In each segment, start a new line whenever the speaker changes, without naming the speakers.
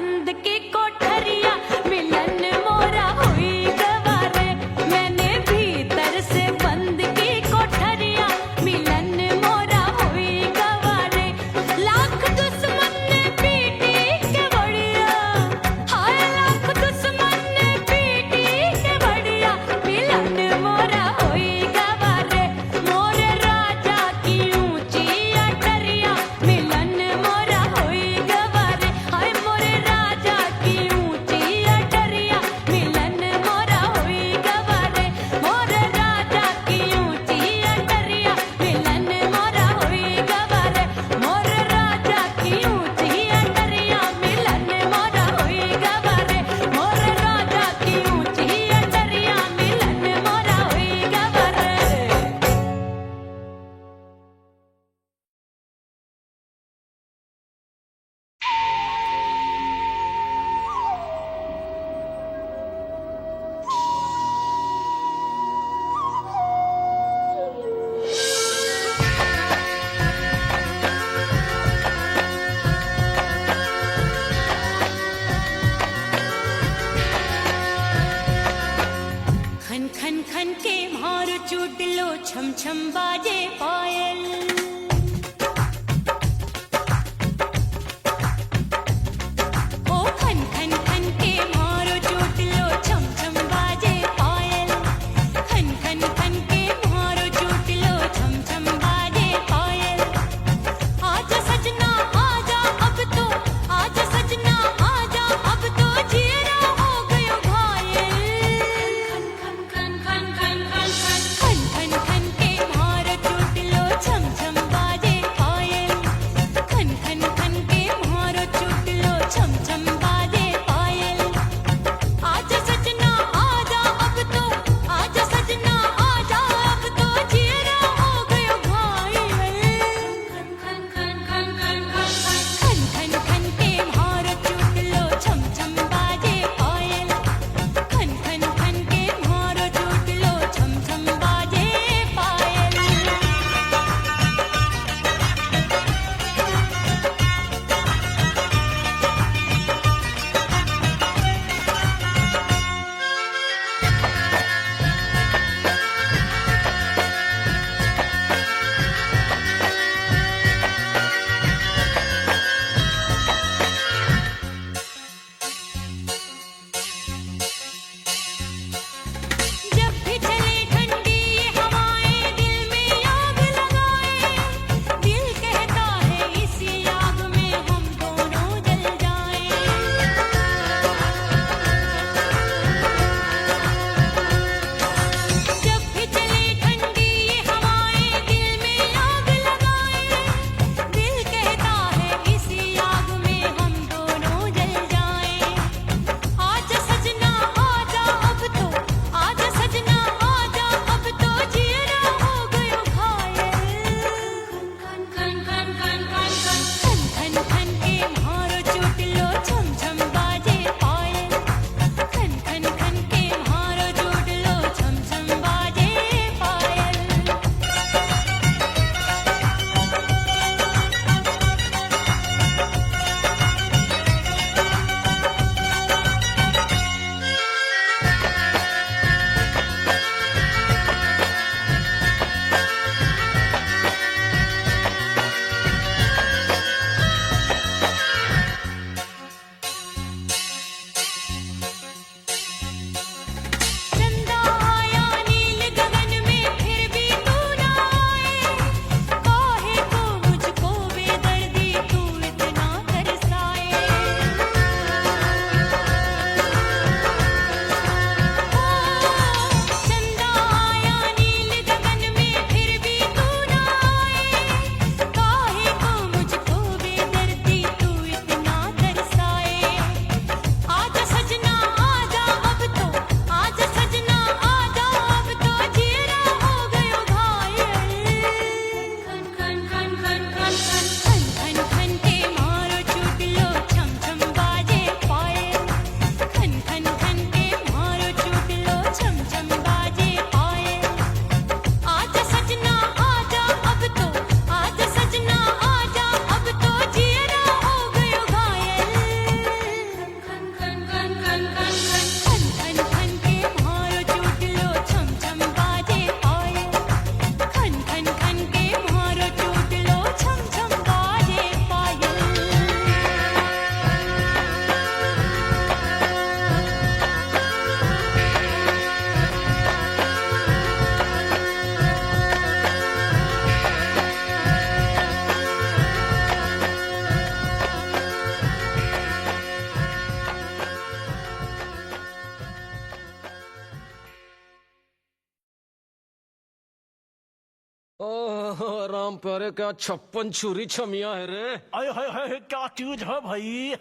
बंद की कोठरिया मिलन मोरा हुई गवारे। मैंने भीतर से बंद की कोठरिया मिलन मोरा हुई गवारे। लाख दुश्मन ने पीटी के बढ़िया, हाय लाख दुश्मन ने पीटी के बढ़िया मिलन मोरा हुई गवारे। मोरे राजा की ऊंची अटरिया मिलन मोरा हुई गवारे। हाय मोरे राजा की
राम प्यारे क्या 56 छुरी छमिया है रे।
आय हाय हाय क्या चीज है भाई।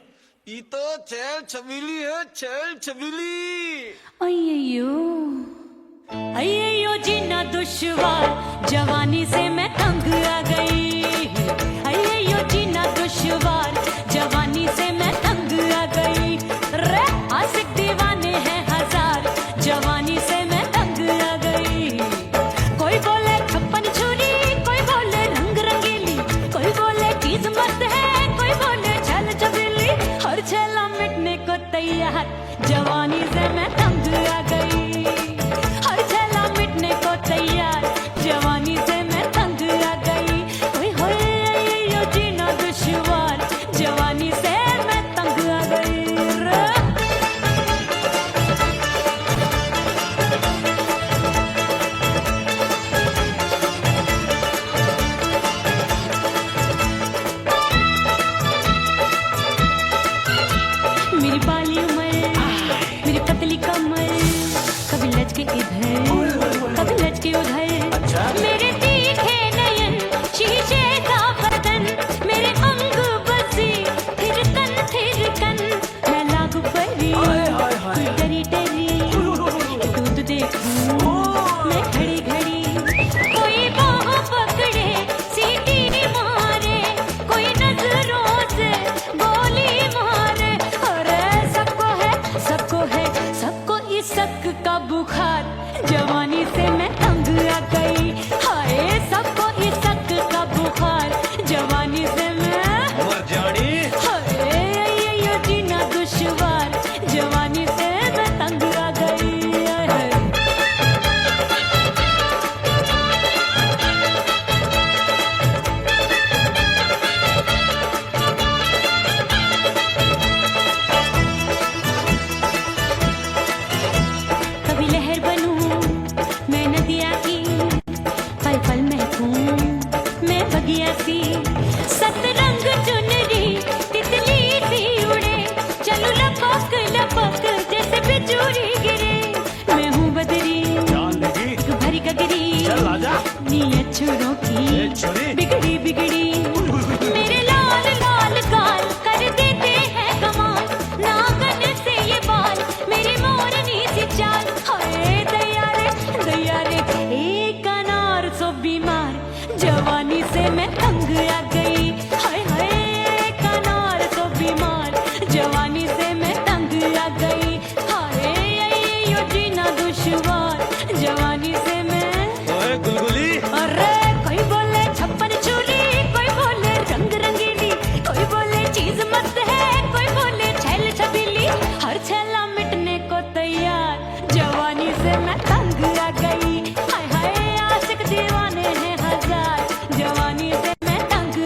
ये तो चैल छबीली है, चैल छबीली।
अय्यो अय्यो जीना दुश्वार, जवानी से मैं तंग आ गई। अय्यो जीना दुश्वार, जवानी से मैं तंग आ गई। रे आशिक दीवाने हैं हजार, जवानी से मैं तंग आ गई। कोई बोले 56 छुरी, कोई बोले रंग रंगीली, कोई बोले चीज मस्त है, कोई बोले छल छबीली। हर छला मिटने को तैयार, जवानी से मैं तंग आ गई। हर छला मिटने को तैयार, जवानी से मैं तंग आ गई। ओए होए यो जीना दुश्वार, जवानी से मैं तंग आ गई रे। मेरी बाली उम्र, मेरी पतली कमर, कभी लचके इधर कभी लचके उधर। मेरे तीखे नयन, शीशे का बदन, मेरे अंग बसी थिरकन। मैं लागू परी, तू डरी डरी, दूध देखूं मैं घड़ी घड़ी। कोई बाहों पकड़े, सीटी मारे, कोई नजरों से गोली मारे। अरे सबको इसक का बुखार, जवानी से मैं तंग आ गई। हाय सबको इसक का बुखार, जवानी से मैं
मर जानी।
हाय यो जीना दुश्वार, जवानी से मैं तंग आ गई। हाय। कभी लहर बनूं मैं नदिया की, पल पल महकूं मैं बगिया सी। सतरंग चुनरी तितली सी उड़े, चलूं लपक लपक जैसे बिजुरी गिरे। मैं हूँ बदरी
जान लगी
एक भरी गगरी,
चल आजा।
नीयत छुरों
ए
की
छुरी।
बिगड़ी बिगड़ी। मेरे लाल लाल गाल कर देते हैं कमाल, नागन से ये बाल मेरी मोरनी सी चाल। हाय दैया रे एक अनार सो बीमार, जवानी से मैं तंग आ गई। हाय हाय एक अनार सो बीमार, जवानी से मैं तंग आ गई। हाय यो जीना दुश्वार, जवानी से मैं।
ओए गुलगुली।
अरे कोई बोले 56 छुरी, कोई बोले रंग रंगीली, कोई बोले चीज मस्त है, कोई बोले छैल छबीली। हर छला मिटने को तैयार, जवानी से मैं तंग आ गई। हाय हाय आशिक दीवाने हैं हजार, जवानी से मैं तंग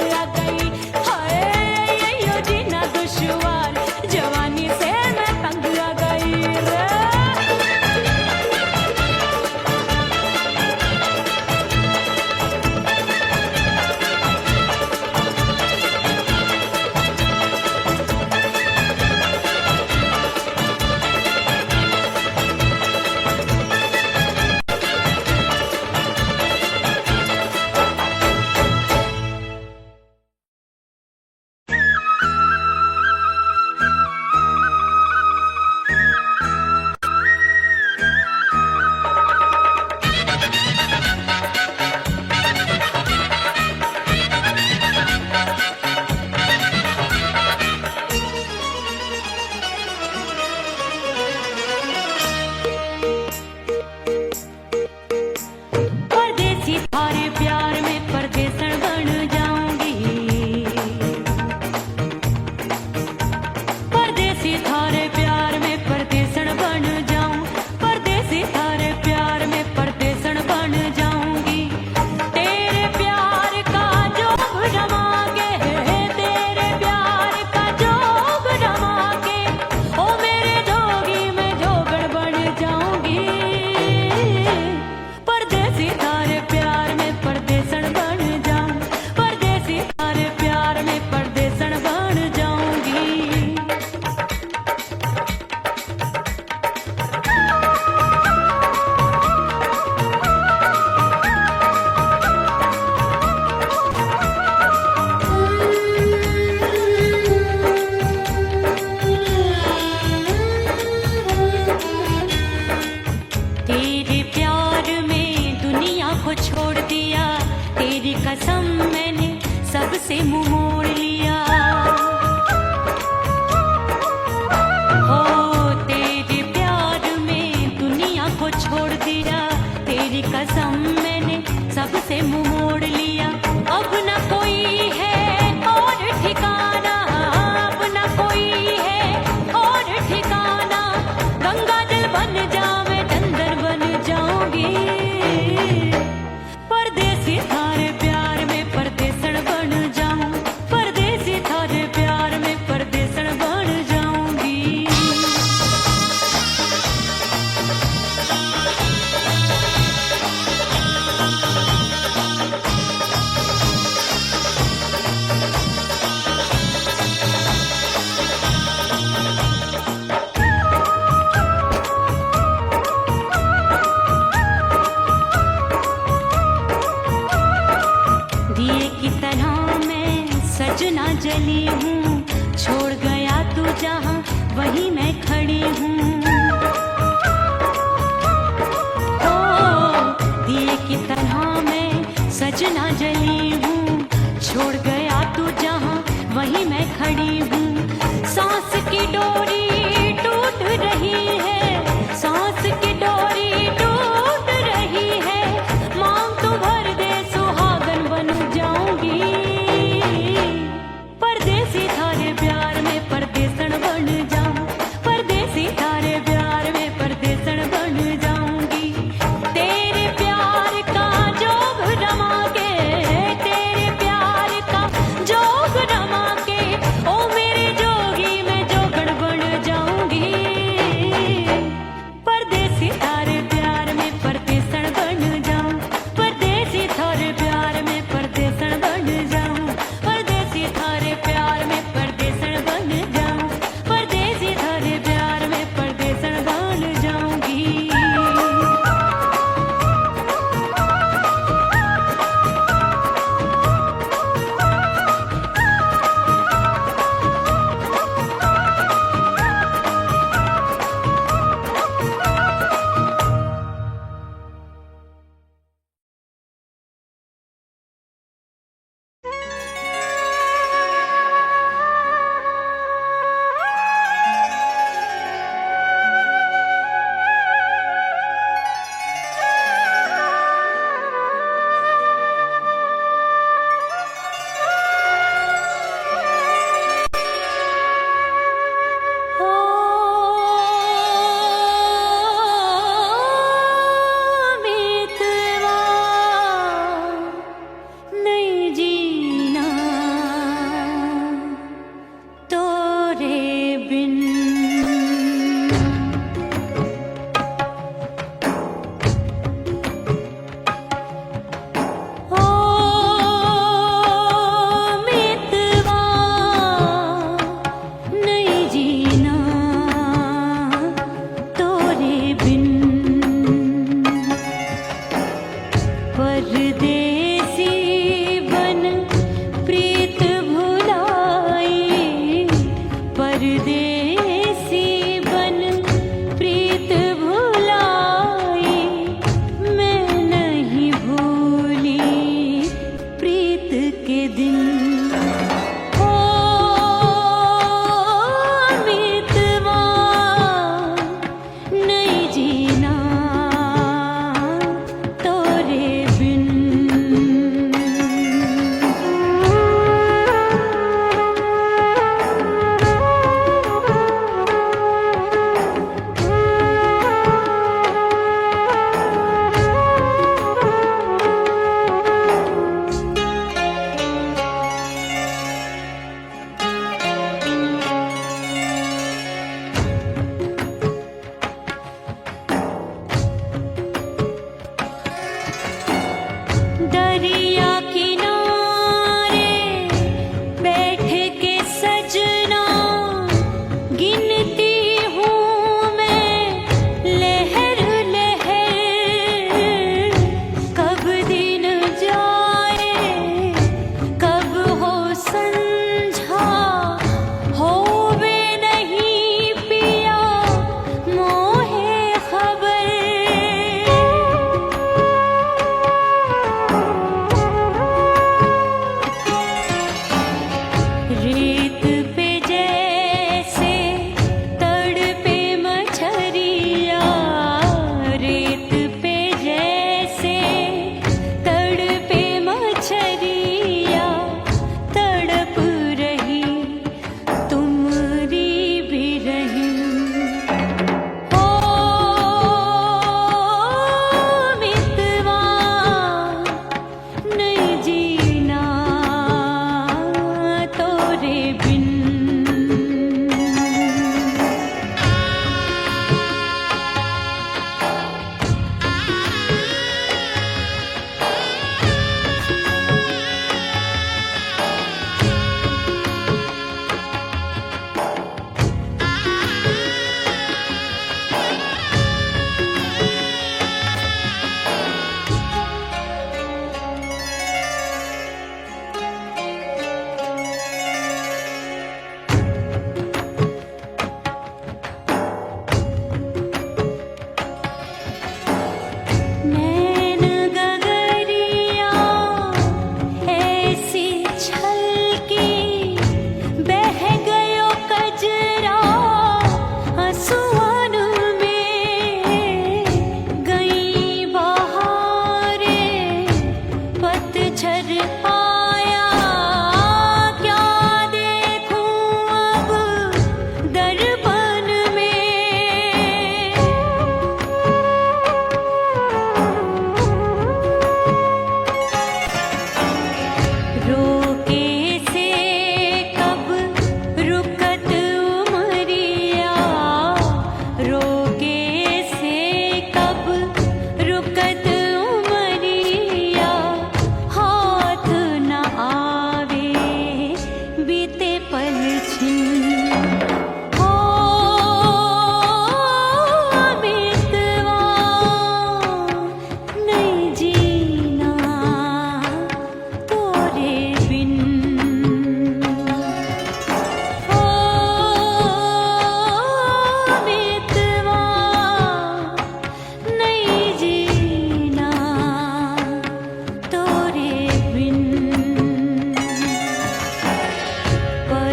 मुंह मोड़ लिया। हो तेरे प्यार में दुनिया को छोड़ दिया, तेरी कसम मैंने सबसे मुंह मोड़ लिया। अब न कोई है और ठिकाना, अब न कोई है और ठिकाना। गंगा जल बन जावे चंदन बन जाऊंगी, परदेसी थारे प्यार में परदेसण बन जाऊं, परदेसी थारे प्यार में परदेसण बन जाऊंगी। दिए की तरह मैं सजना जली हूँ, छोड़ गया तू जहाँ वहीं मैं खड़ी हूँ। ओ दिए की तरह मैं सजना जली हूँ, छोड़ गया तू जहाँ वहीं मैं खड़ी हूँ। सांस की डोरी टूट रही है, सांस की डोरी टूट रही है। मांग तू भर दे सुहागन बन जाऊंगी, परदेसी थारे प्यार में परदेसण बन जाऊं, परदेसी थारे प्यार में परदेसण बन जाऊंगी। तेरे प्यार का जोग रमा के, तेरे प्यार का जोग रमा के, ओ मेरे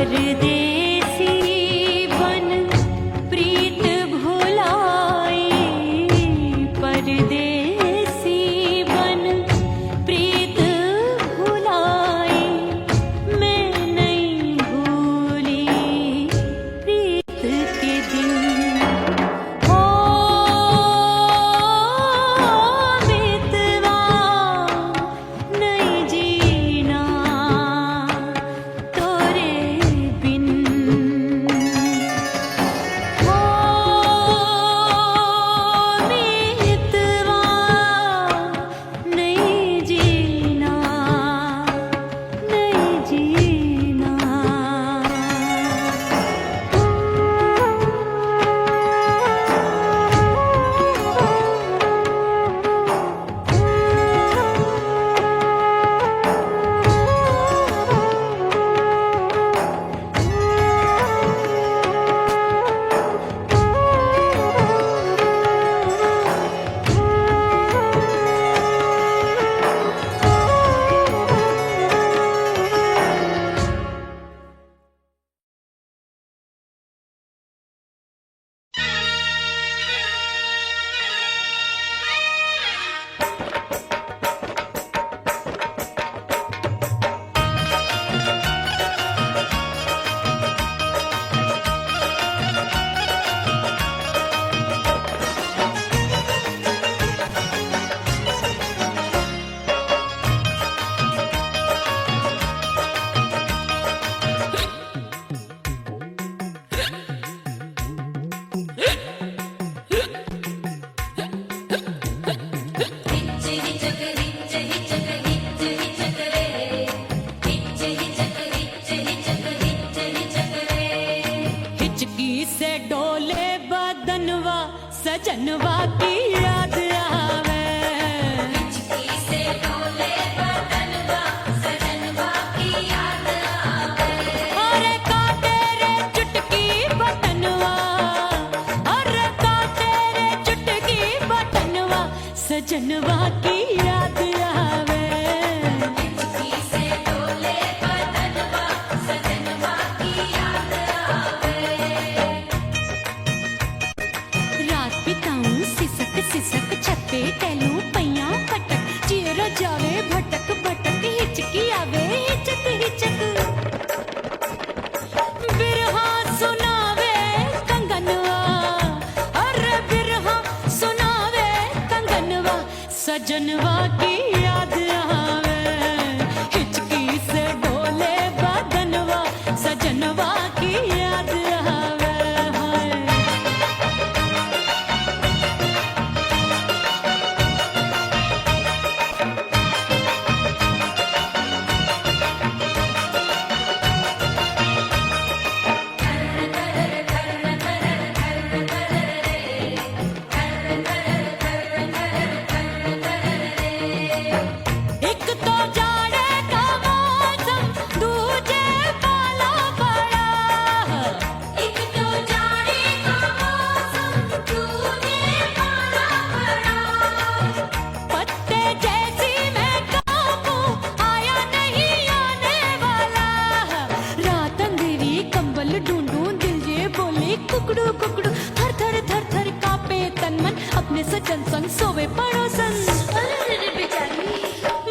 परदेसी बन प्रीत भुलाई, परदेसी बन प्रीत भुलाई, मैं नहीं भूली प्रीत के दिन। ओ मितवा नहीं जीना तोरे बिन। ओ मितवा नहीं जीना, नहीं जीना। हिचकी से डोले बदनवा सजनवा की याद आवे, हिचकी से डोले बदनवा सजनवा की याद आवे। अरे का तेरे चुटकी बटनवा, अरे का तेरे चुटकी बटनवा सजनवा की याद आवे, हिचकी से डोले बदनवा सजनवा की याद आवे। रात बिताऊं सिसक सिसक छत पे टहलूं पैया पटक, चेहरा जावे भटक भटक, हिचकी आवे हिचक हिचक। बिरहा सुनावे कंगनवा, अरे बिरहा सुनावे कंगनवा सजनवा की याद आवे, हिचकी से डोले बदनवा सजनवा की याद आवे। हाय एक तो जाड़े का मौसम दूजे पाला पड़ा, एक तो जाड़े का मौसम दूजे पाला पड़ा। पत्ते जैसी मैं कांपूं आया नहीं आने वाला, रात अंधेरी कंबल ढूंढूं दिल ये बोले कुकड़ू कुकड़ू, थर थर थर थर कांपे तन मन अपने सजन संग सोवे पड़ोसन।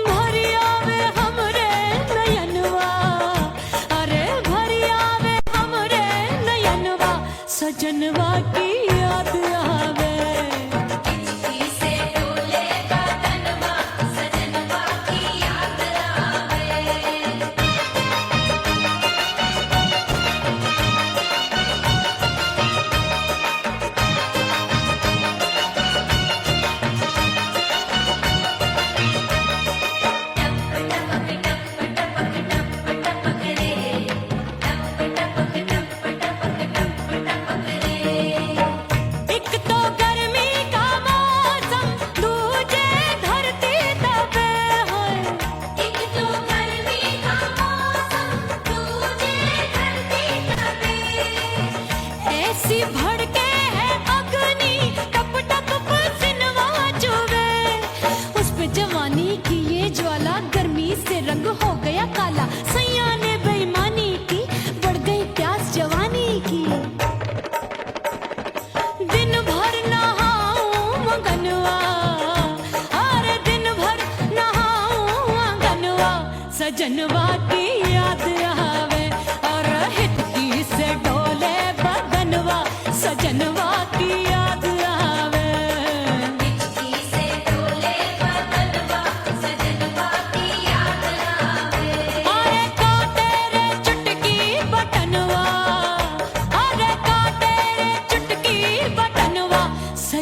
भरिया वे हमरे नयनवा, अरे भरिया वे हमरे नयनवा सजनवा की याद आवे, हिचकी से डोले बदनवा सजनवा की याद आवे।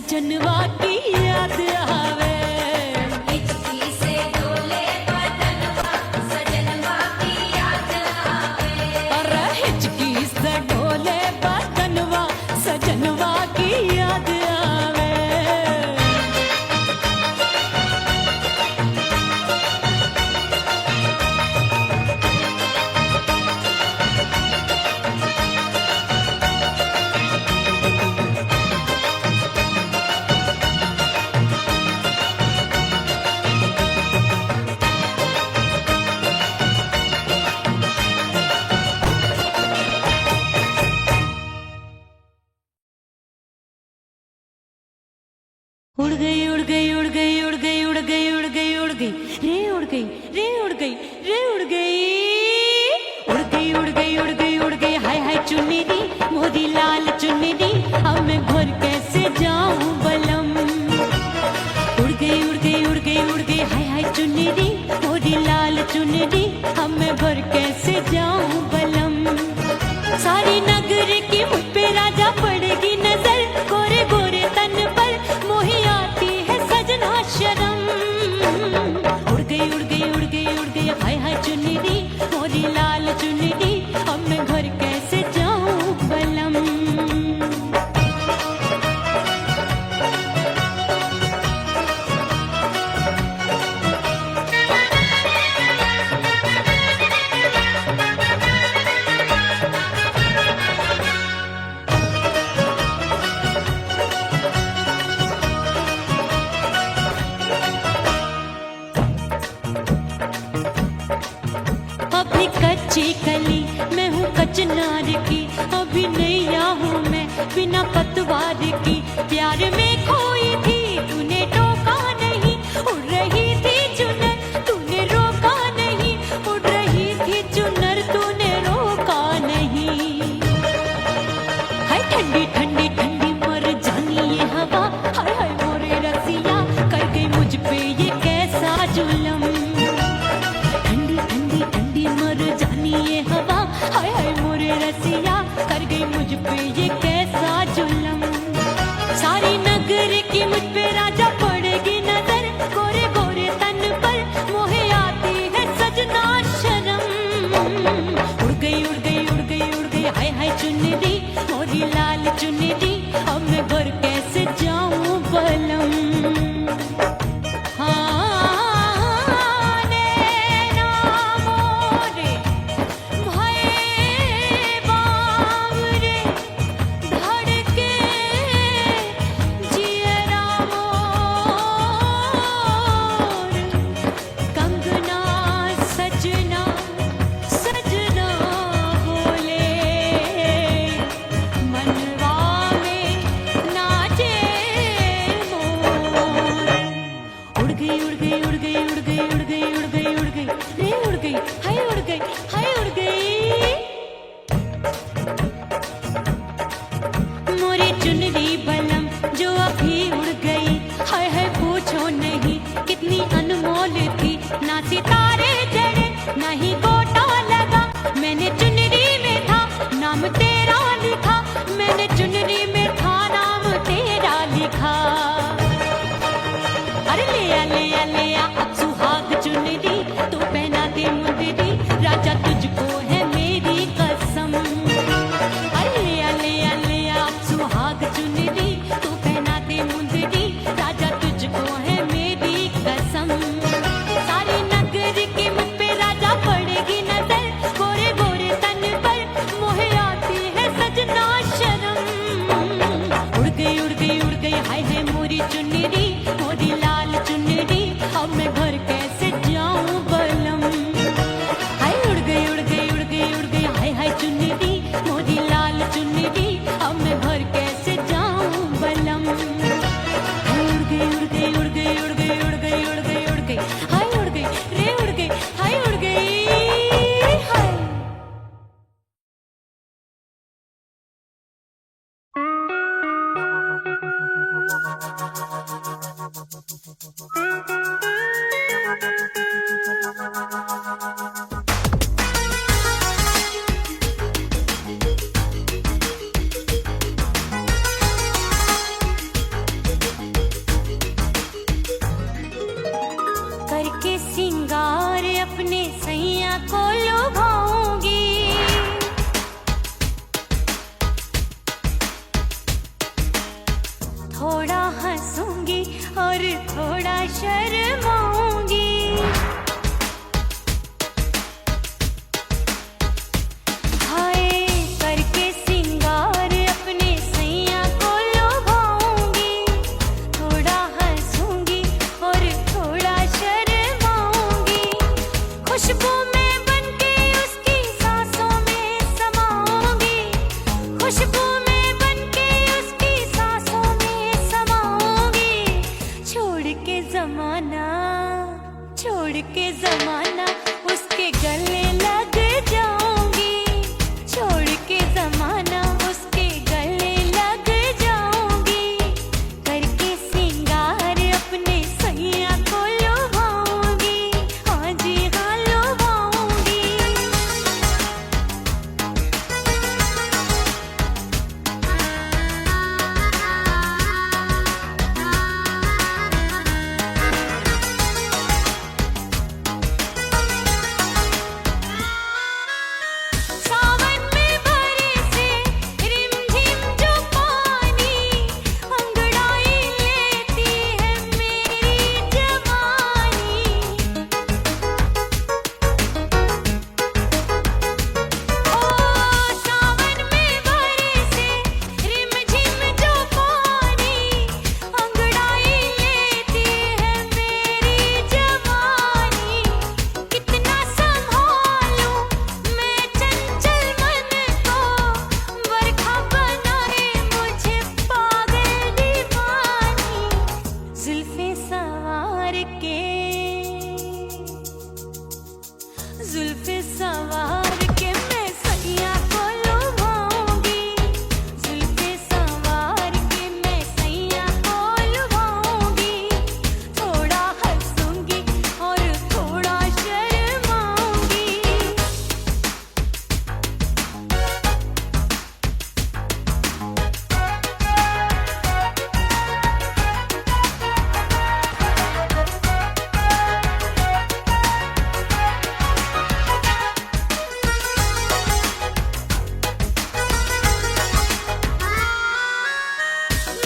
सजनवा की याद आवे।
हिचकी से डोले बदनवा सजनवा की याद आवे।
अरे हिचकी से डोले बदनवा सजनवा की याद आवे। उड़ गई उड़ गई उड़ गई उड़ गई उड़ गई उड़ गई उड़ गई रे उड़ गई रे उड़ गई रे उड़ गई उड़ गई उड़ गई उड़ गई उड़ गई हाय हाय चुन्नी दी मोदी लाल चुन्नी दी अब मैं घर कैसे जाऊं बलम। उड़ गई उड़ गई उड़ गई उड़ गई हाय हाय चुन्नी दी मोदी लाल चुन्नी दी अब मैं घर कैसे जाऊं बलम। सारी नगर की मुझ पे राजा पड़ेगी नजर गोरे गोरे तन पर मोही आती है सजना शर्म। उड़ गई उड़ गई उड़ गई उड़ गई हाय हाय चुन्नी दी मोरी लाल चुन्नी दी अब मैं घर कैसे जाऊं बलम। अभी कच्ची कली मैं हूँ कचनार की अभी नैया हूँ मैं बिना पतवार की प्यार में खोई थी तूने टोका नहीं उड़ रही थी चुनर तूने रोका नहीं उड़ रही थी चुनर तूने रोका नहीं। हाय ठंडी ठंडी ठंडी मर जानी ये हवा हाय हाय मोरे रसिया कर गई मुझ पे ये कैसा जुलम। ठंडी ठंडी ठंडी मर जानी ये हवा हाय हाय मोरे रसिया कर गई मुझ पे ये कैसा जुलम। सारी नगर की मुझ पे राजा पड़ेगी नजर गोरे गोरे तन पर मोहे आती है सजना शर्म। उड़ गई उड़ गई उड़ गई उड़ गई हाय हाय चुन्नी दी मोरी लाल चुन्नी दी अब मैं घर कैसे जाऊं बलम। शर्माऊंगी। हाय करके सिंगार अपने सैया को लुभाऊंगी। थोड़ा हंसूंगी और थोड़ा शर्माऊंगी। खुशबू में बनके उसकी सांसों में समाऊंगी। खुशबू में बनके उसकी सांसों में समाऊंगी। छोड़ के जमाना उसके गले लग जाऊंगी। छोड़ के जमाना उसके गले लग जाऊंगी। करके सिंगार अपने सैया को लुभाऊंगी। हाँ जी हाँ लुभाऊंगी। सावन में बरसे रिमझिम जो पानी, अंगड़ाई लेती है मेरी जवानी। ओ सावन में बरसे रिमझिम जो पानी, अंगड़ाई लेती है मेरी जवानी। कितना संभालूं मैं चंचल मन को, बरखा बनाए मुझे पागल दीवानी। जुल्फे सवार के मैं सैया को लुभाऊंगी। जुल्फे सवार के मैं सैया को लुभाऊंगी। थोड़ा हंसूंगी और थोड़ा शर्माऊंगी।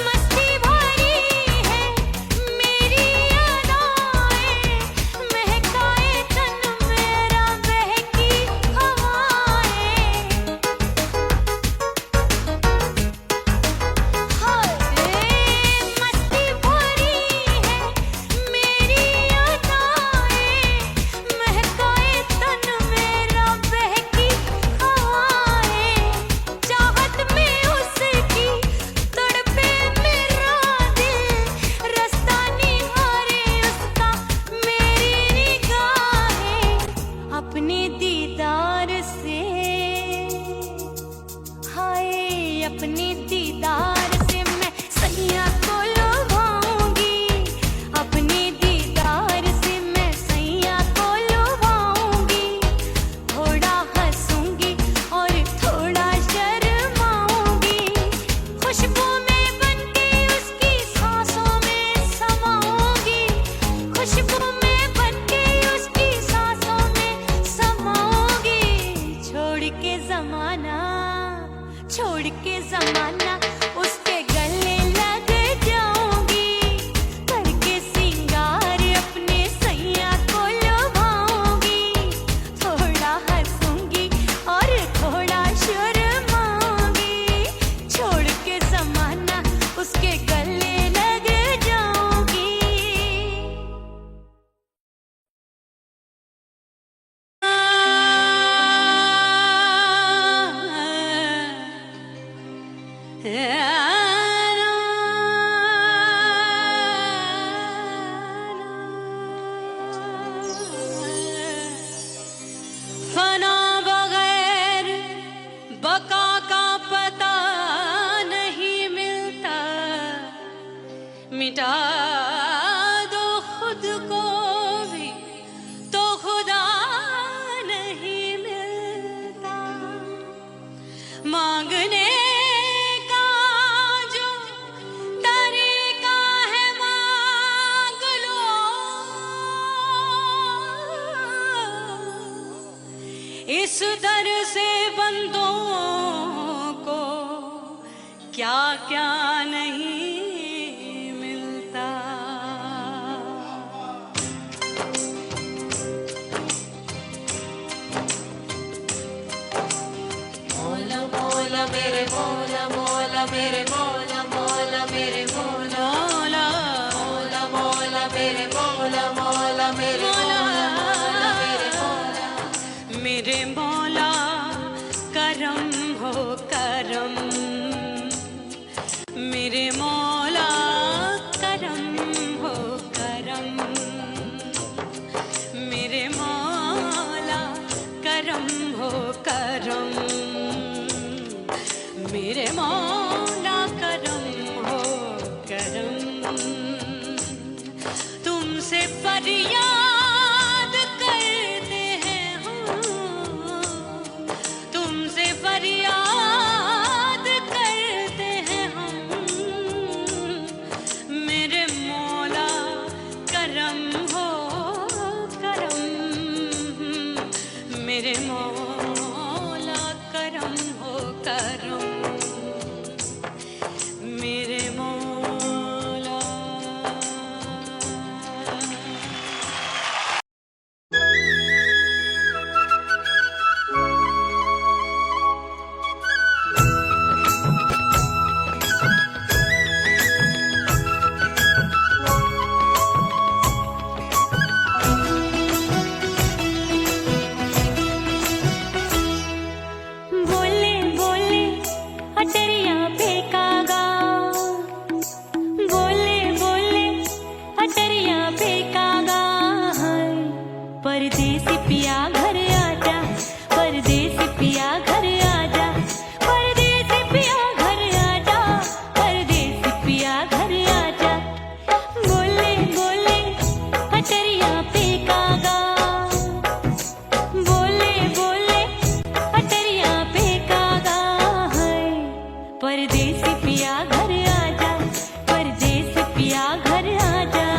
मस्ती भरी है मेरी अदाएं, महकाए तन मेरा बहकी हवाएं। हाय मस्ती भरी है मेरी अदाएं, महकाए तन मेरा बहकी हवाएं। चाहत में उसकी तड़पे मेरा दिल, रास्ता निहारे उसका मेरी निगाहें। अपने दीदार से हाय अपने दीदार से मैं सैया को लुभाऊंगी। अपने दीदार से मैं सैया को लुभाऊंगी। थोड़ा हंसूंगी और थोड़ा शर्माऊंगी। खुशबू में बनके उसकी सांसों में समाऊंगी। खुशबू में बनके उसकी सांसों में समाऊंगी। छोड़ के जमाना उसके गले लग जाऊंगी। करके सिंगार अपने सैया को लुभाऊंगी। थोड़ा हंसूंगी और थोड़ा शर्माऊंगी। छोड़ के जमाना उसके गले लग जाऊंगी। फना बगैर बका का पता नहीं मिलता। मिटा दो खुद को भी तो खुदा नहीं मिलता। मांगने का जो तरीका है मांग लो। इस दर से बंदों को क्या क्या नहीं मिलता।
मोला मेरे मोला मोला मेरे मोला मोला मेरे मोला मोला मोला मेरे मोला मोला मेरे मोला मेरे मोला
मेरे मौला करम हो करम, मेरे मौला करम हो करम, मेरे मौला करम हो करम, मेरे मौला करम हो करम। तुमसे फरियाद करते हैं हम, तुमसे फरियाद करते हैं हम, मेरे मौला करम हो करम, मेरे मौला करम हो करम, मेरे मौला। बोले बोले अटरिया फेंकागा, बोले बोले अटरिया फेंकागा, परदेसी पिया घर आजा, परदेसी पिया घर आजा, परदेसी पिया घर आजा, परदेसी पिया घर आजा। बोले बोले अटरिया फेंकागा, बोले बोले अटरिया फेंकागा, परदेसी पिया घर आजा, परदेसी पिया घर आजा।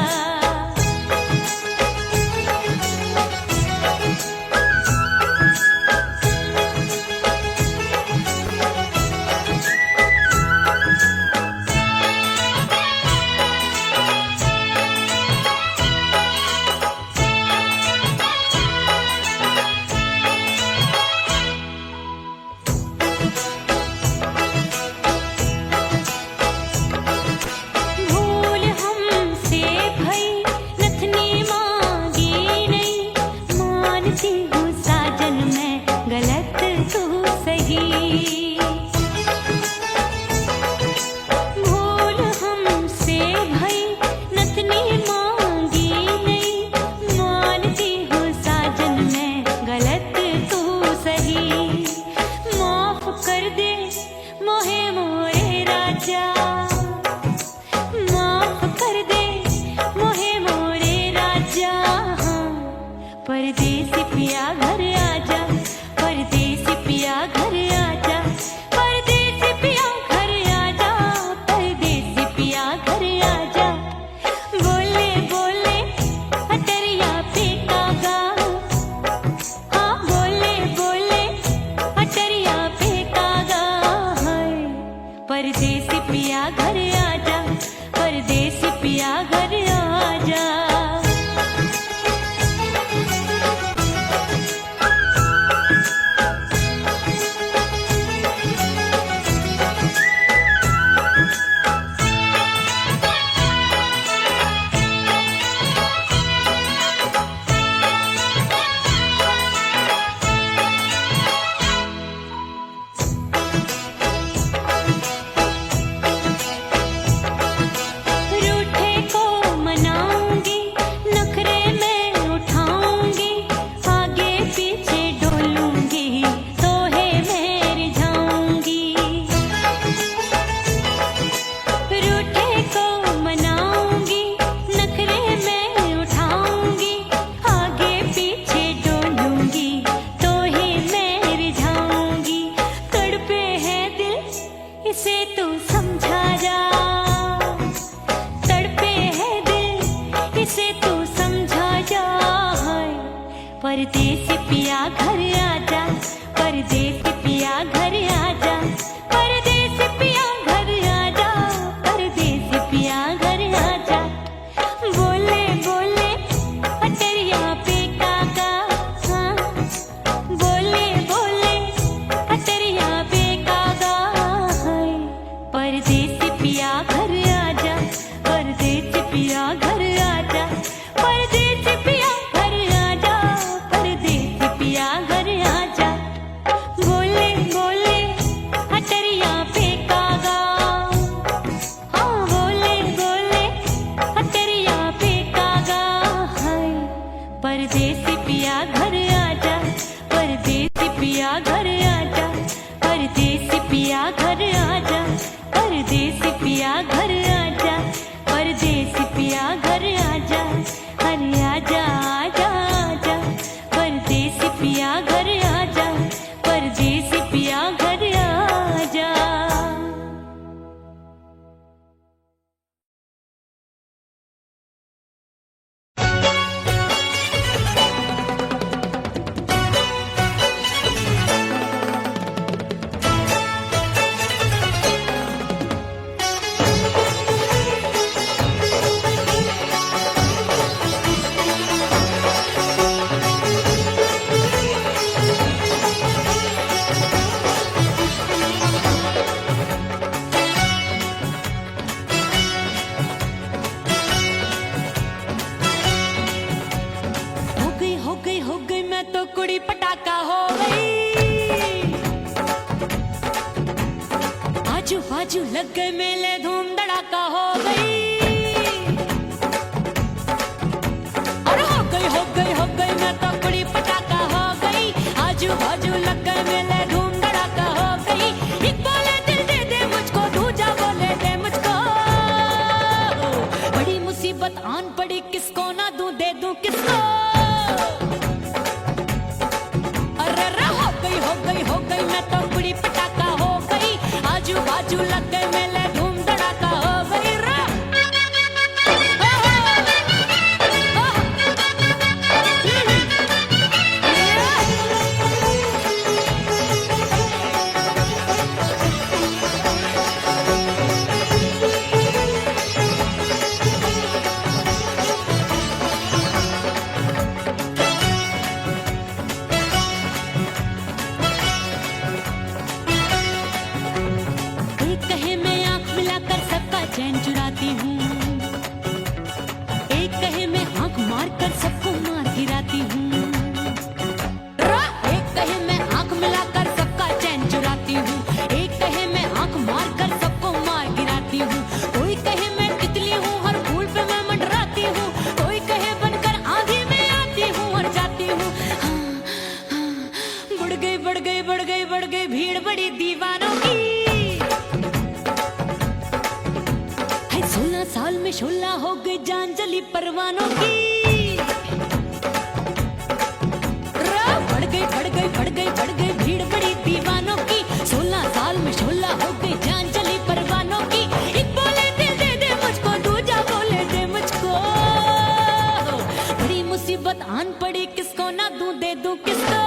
भूल हमसे भई नथनी मांगी नहीं, मानती हूँ साजन मैं गलत तू सही। भूल हमसे भई नथनी मांगी नहीं, मानती हूँ साजन मैं गलत तू सही। माफ कर दे मोहे मोरे राजा, माफ कर दे मोहे मोरे राजा, परदेसी पिया घर आजा, परदेसी पिया घर आजा, परदेसी पिया घर आजा, परदेसी पिया घर आजा। बोले बोले अटरिया फेंकागा, हाँ बोले बोले अटरिया फेंकागा, परदेसी पिया घर आजा, परदेसी पिया घर आजा। रूठे को मनाऊंगी, नखरे में उठाऊंगी, आगे पीछे डोलूंगी, तोहे में रिझाऊंगी। रूठे को मनाऊंगी, नखरे में उठाऊंगी, आगे पीछे डोलूंगी, तोहे में रिझाऊंगी। तड़पे है दिल इसे तू समझा जा, तड़पे है दिल इसे तू समझा जा, परदेसी पिया घर आजा, परदेसी पिया घर आजा, परदेसी पिया घर आजा, परदेसी पिया घर आजा। बोले बोले अटरिया फेंकागा, हाँ बोले बोले अटरिया फेंकागा, पिया घर आजा, परदेसी पिया घर आजा, अरे आजा आजा आजा, परदेसी पिया घर आजा, परदेसी पिया घर आजा। हो गई मैं तो कुड़ी पटाखा हो गई, आजू बाजू लग गए मेले धूम धड़ाका हो गई। अरे हो गई मैं तो कुड़ी पटाखा हो गई, आजू बाजू लग गए मेले धूम धड़ाका हो गई। एक बोले दिल दे दे मुझको, दूजा बोले दे मुझको, बड़ी मुसीबत आन पड़ी, किसको ना दूं दे दूं किसको। हो गई मैं तो कुड़ी पटाखा हो गई, आजू बाजू लग गए मेले धूम धड़ाका हो गई रा। चैन चुराती हूँ, एक कहे मैं आंख मार कर सबको मार गिराती हूँ, एक कहे मैं आंख मिलाकर सबका चैन चुराती हूँ, एक कहे मैं आंख मार कर सबको मार गिराती हूँ। कोई कहे मैं तितली हूँ, हर फूल पे मैं मंडराती हूँ, कोई कहे बनकर आंधी में आती हूँ और जाती हूँ। बढ़ गई भीड़ बड़ी दीवानों की, 16 साल में शोला हो गई जान जली परवानों की। बढ़ गई भीड़ बड़ी दीवानों की, 16 साल में शोला हो गई जान जली परवानों की। एक बोले दिल दे दे मुझको, दूजा बोले दे मुझको, बड़ी मुसीबत आन पड़ी, किसको ना दूं दे दूं किसको।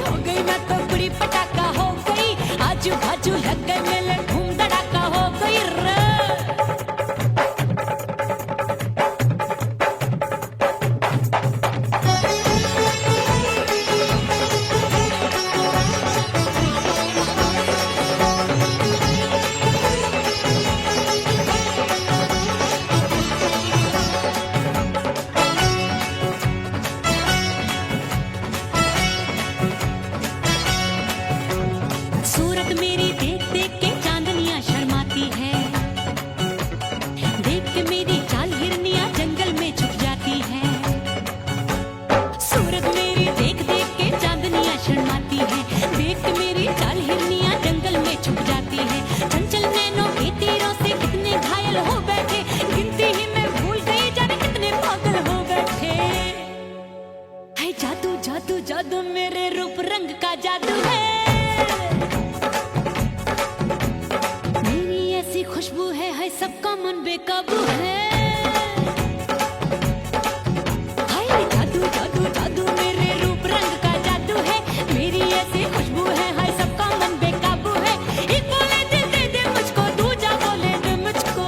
हो गई मैं तो कुड़ी पटाखा हो गई, आजू बाजू लग गए मेले धूम धड़ाका हो गई रे। सूरत मेरी देख देख के चांदनियां शर्माती है, देख के मेरी चाल हिरनियां जंगल में छुप जाती है। सूरत मेरी देख देख के चांदनियां शर्माती है, देख के मेरी चाल हिरनियां जंगल में छुप जाती है। चंचल नैनों के तीरों से कितने घायल हो बैठे, गिनती ही मैं भूल गई जाने कितने पागल हो बैठे। है जादू जादू जादू मेरे रूप रंग का जादू है, खुशबू है सबका मन बेकाबू है। हाय जादू जादू जादू मेरे रूप रंग का जादू है, मेरी ऐसी खुशबू है हाय सबका मन बेकाबू है। एक बोले दिल दे दे मुझको, दूजा बोले दे मुझको,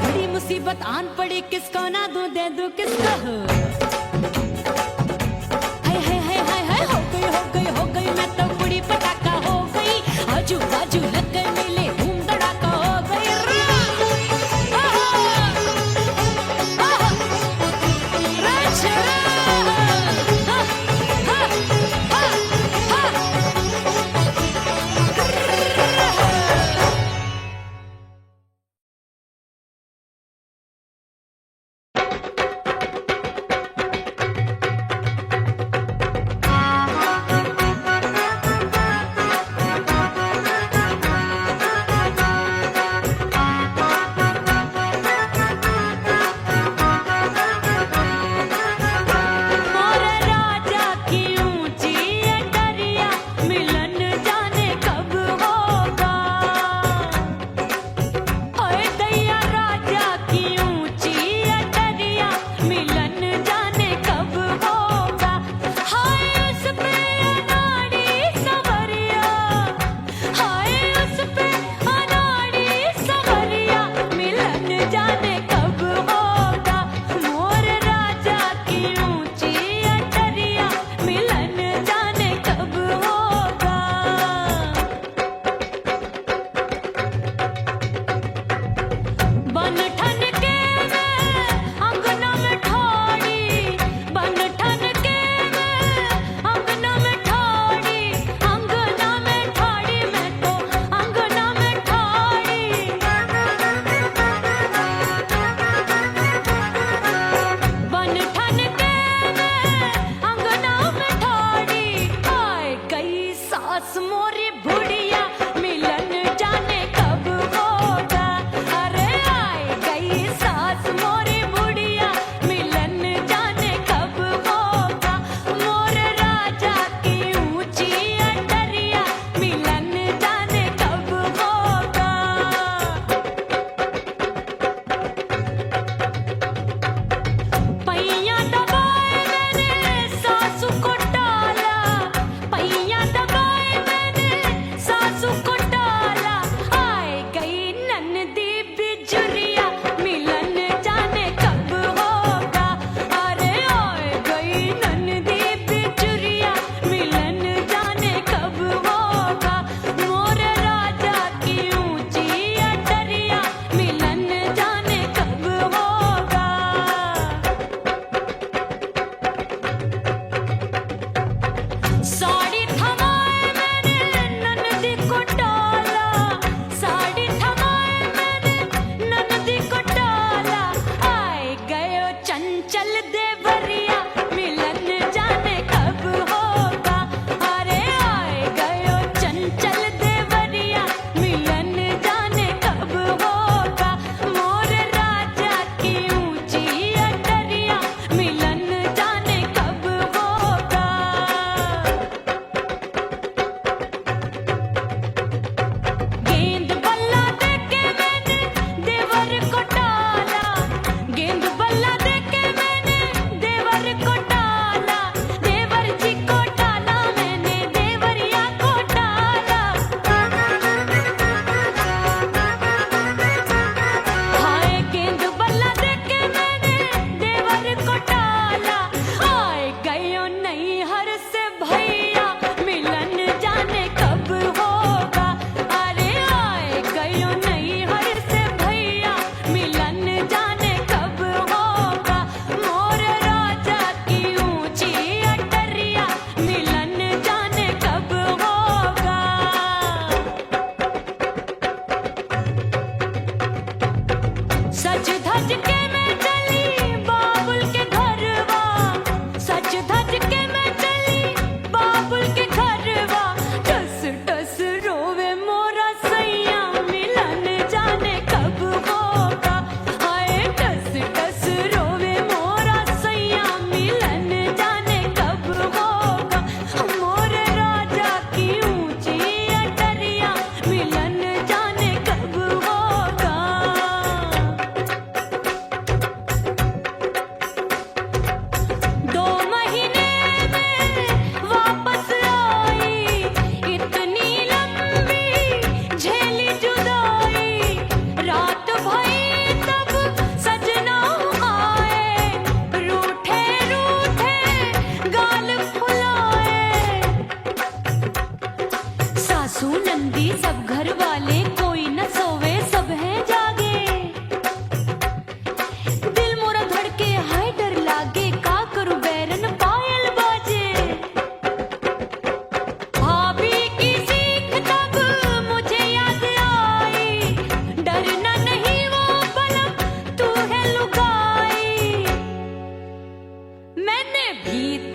बड़ी मुसीबत आन पड़ी, किसको ना दूं दे दूं किसको। हो गई मैं तो कुड़ी पटाखा हो गई, आजू बाजू लग गए मेले धूम धड़ाका हो गई रा।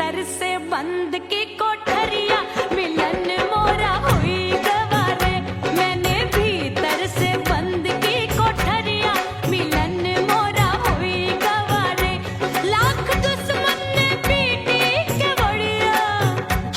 भीतर से बंद की कोठरिया मिलन मोरा हुई गवारे मैंने भीतर से बंद की कोठरिया मिलन मोरा हुई गवारे लाख दुश्मन ने पीटी के बढ़िया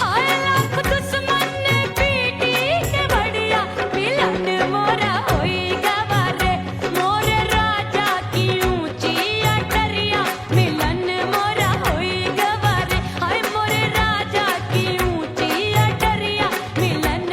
हाय लाख दुश्मन ने पीटी के बढ़िया मिलन मोरा हुई गवारे मोरे राजा की ऊंची अटरिया मिलन मोरा हुई गवारे हाय मोरे राजा की ऊंची अटरिया मिलन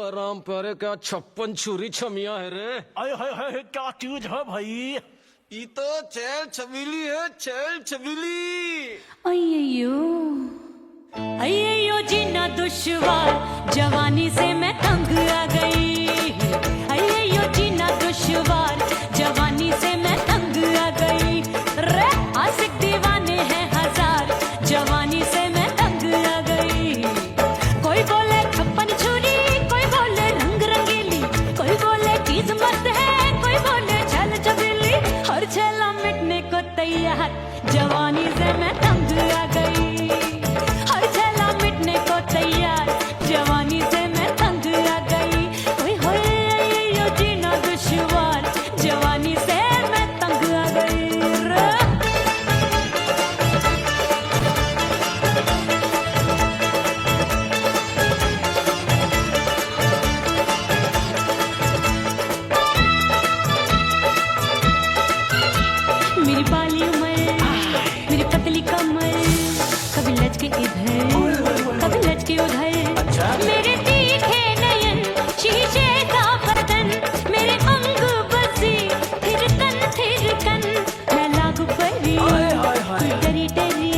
राम प्यारे क्या 56 छुरी छमिया है रे।
आय हाय हाय क्या चीज है भाई।
ये तो चैल छबीली है, चैल छबीली।
अय्यो जीना दुश्वार जवानी से मैं तंग आ गई। अय्यो जीना दुश्वार जवानी से मैं तंग आ गई। रे आशिक दीवाने हैं हजार जवानी से मैं तंग आ गई। कोई बोले 56 छुरी, कोई बोले रंग रंगीली, कोई बोले चीज मस्त है, कोई बोले छल छबीली। हर छेला मिटने को तैयार जवानी से मैं तंग आ गई। हर छेला मिटने को तैयार जवानी से मैं तंग आ गई। ओए होए यो जीना दुश्वार जवानी से मैं तंग आ गई। मेरी बाली उमर, मेरी पतली कमर, कभी लचके इधर कभी लचके उधर। मेरे तीखे नयन शीशे का बर्तन, मेरे अंग बसी थिरकन मैं लागू परी कोई डरी डरी।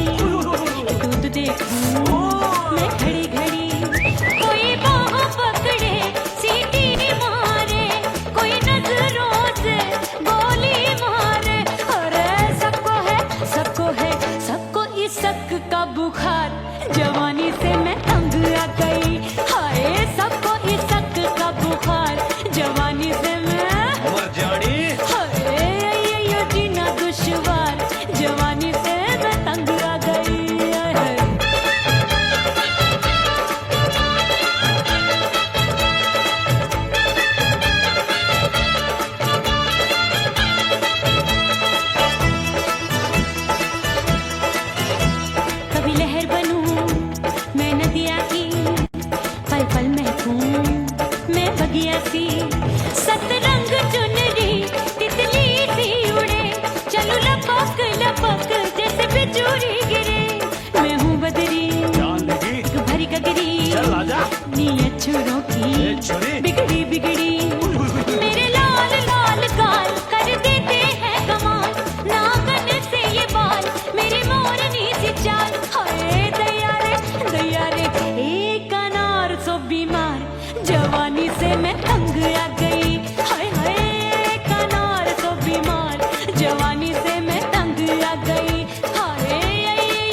दूध देखूं मैं घड़ी घड़ी, कोई बाह पकड़े सीटी मारे, कोई नजरों से गोली मारे। अरे सबको है सबको इस शक का बुखार जवानी से मैं तंग आ गई। हाय सबको इस शक का बुखार जवानी से मैं
मर जानी।
हाय ये जीना दुश्वार जवानी से मैं तंग आ गई। कभी लहर बनूं मैं नदिया की, पल पल महकूं मैं बगिया सी। सतरंग चुनरी तितली सी उड़े, चलूं लपक लपक जैसे बिजुरी गिरे। मैं हूँ बदरी
जान लगी
भरी गगरी,
चल आजा।
नीयत छुरों
ए
की
छुरी।
बिगड़ी बिगड़ी। मेरे लाल लाल गाल कर देते हैं कमाल, नागन से ये बाल मेरी मोरनी सी चाल। हाय दैया रे एक अनार सो बीमार जवानी से मैं तंग आ गई। हाय हाय एक अनार सो बीमार जवानी से मैं तंग आ गई। हाय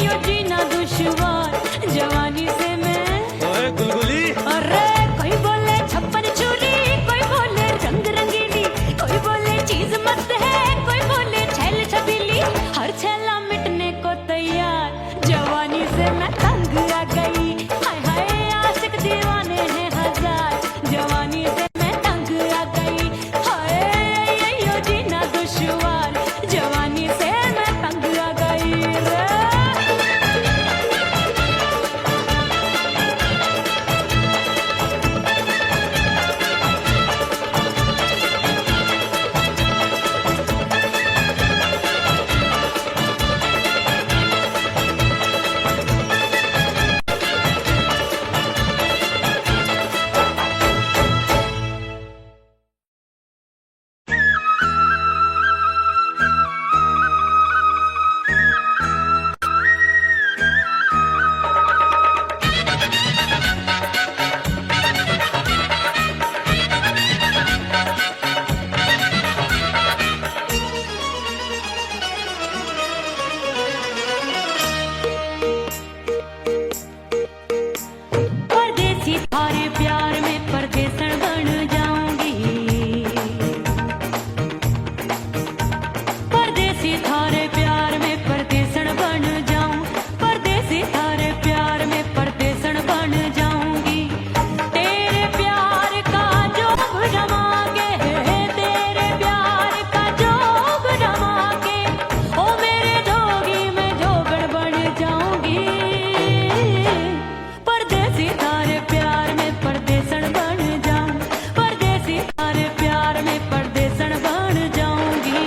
यो जीना दुश्वार जवानी से मैं।
ओए गुलगुली।
अरे कोई बोले 56 छुरी, कोई बोले रंग रंगीली, कोई बोले चीज मस्त है, कोई बोले छैल छबीली। हर छेला मिटने को तैयार जवानी से मैं तंग आ गई। हाय हाय आशिक दीवाने हैं हजार जवानी से मैं तंग आ गई। हाय यो जीना दुश्वार जवानी से मैं तंग आ गई रे। परदेसी थारे प्यार में परदेसन बन जाऊंगी। परदेसी थारे प्यार में परदेसन बन जाऊं, परदेसी थारे प्यार में परदेसन बन जाऊंगी। तेरे प्यार का जोग जमा के, तेरे प्यार का जोग जमा के, ओ मेरे जोगी मैं जोगण बन जाऊंगी। परदेसी थारे प्यार में परदेसन बन जाऊं, परदेसी थारे प्यार में परदेसन बन जाऊंगी।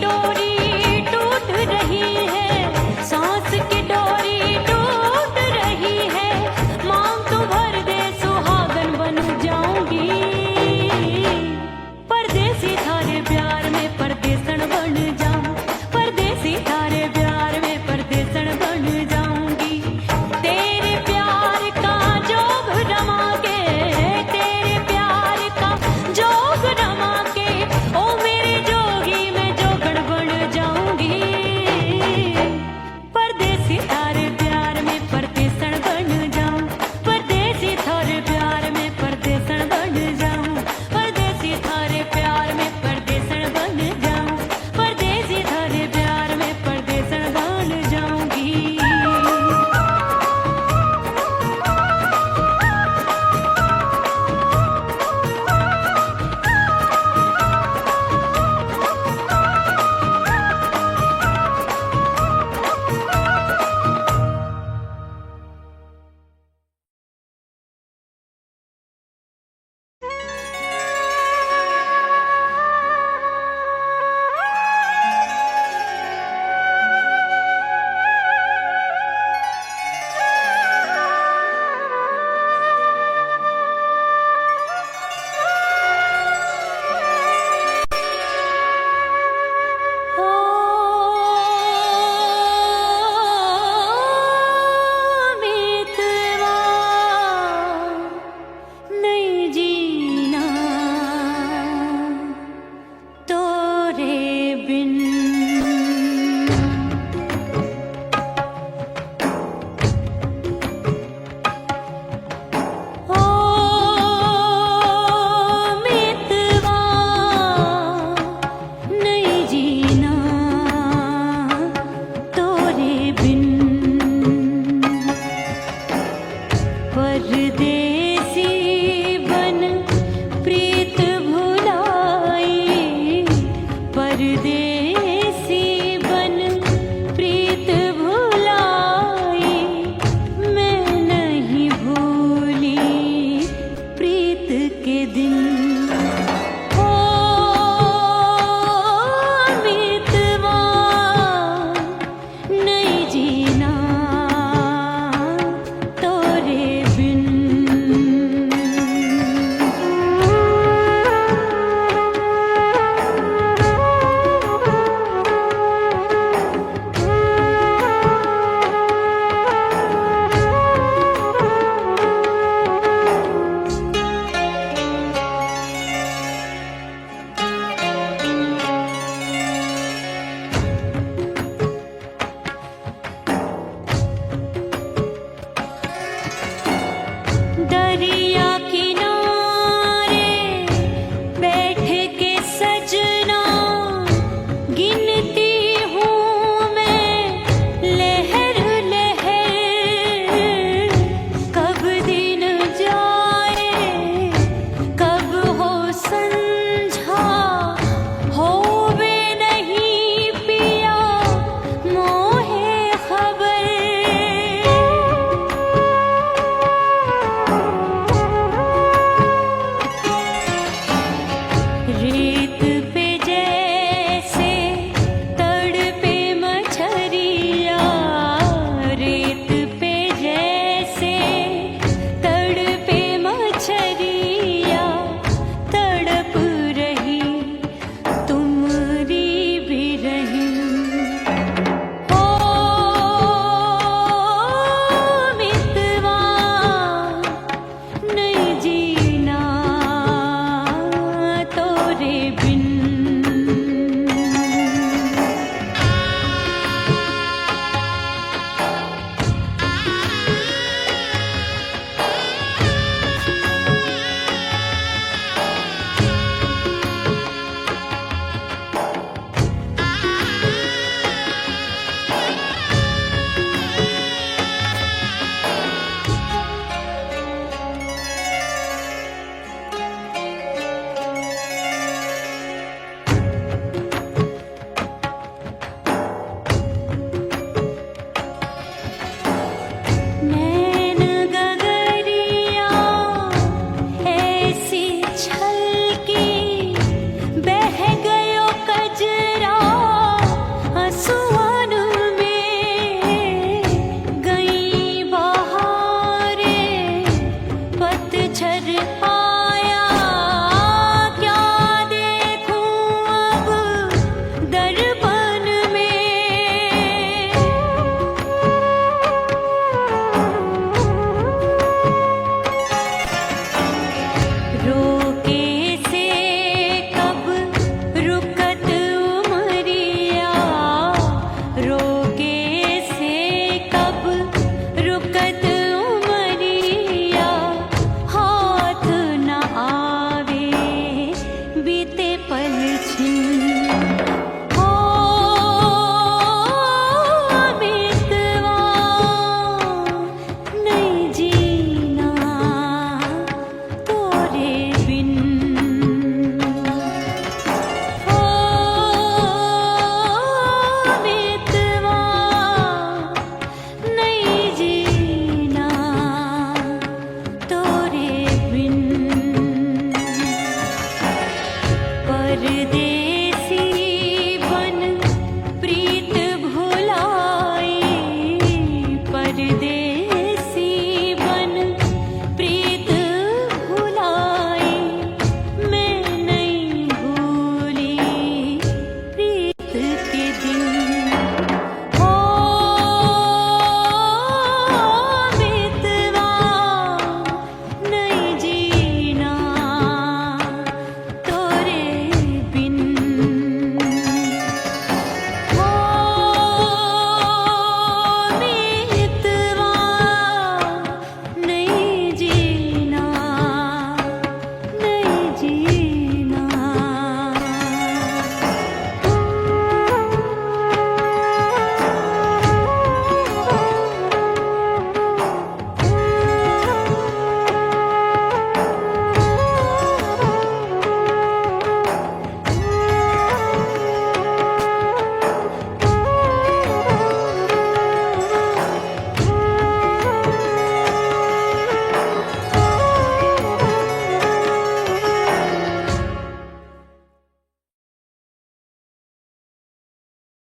डोरी टूट रही है, सांस की डोरी टूट रही है, मांग तो भर दे सुहागन बन जाऊंगी, परदेसी थारे प्यार में परदेसन बन जाऊं, परदेसी थारे प्यार में परदेसन बन जाऊंगी, तेरे प्यार का जोग रमा के, तेरे प्यार का जोग रमा के, ओ मेरे जोगी मैं जोगण बन जाऊंगी, परदेसी थारे प्यार में परदेसन बन जाऊं, परदेसी थारे प्यार में परदेसन बन जाऊं, परदेसी थारे प्यार में परदेसन बन जाऊं, परदेसी थारे प्यार में परदेसन बन जाऊंगी। नहीं जीना तोरे बिन, ओ मितवा नहीं जीना तोरे बिन, परदेसी बन प्रीत भुलाई, परदेसी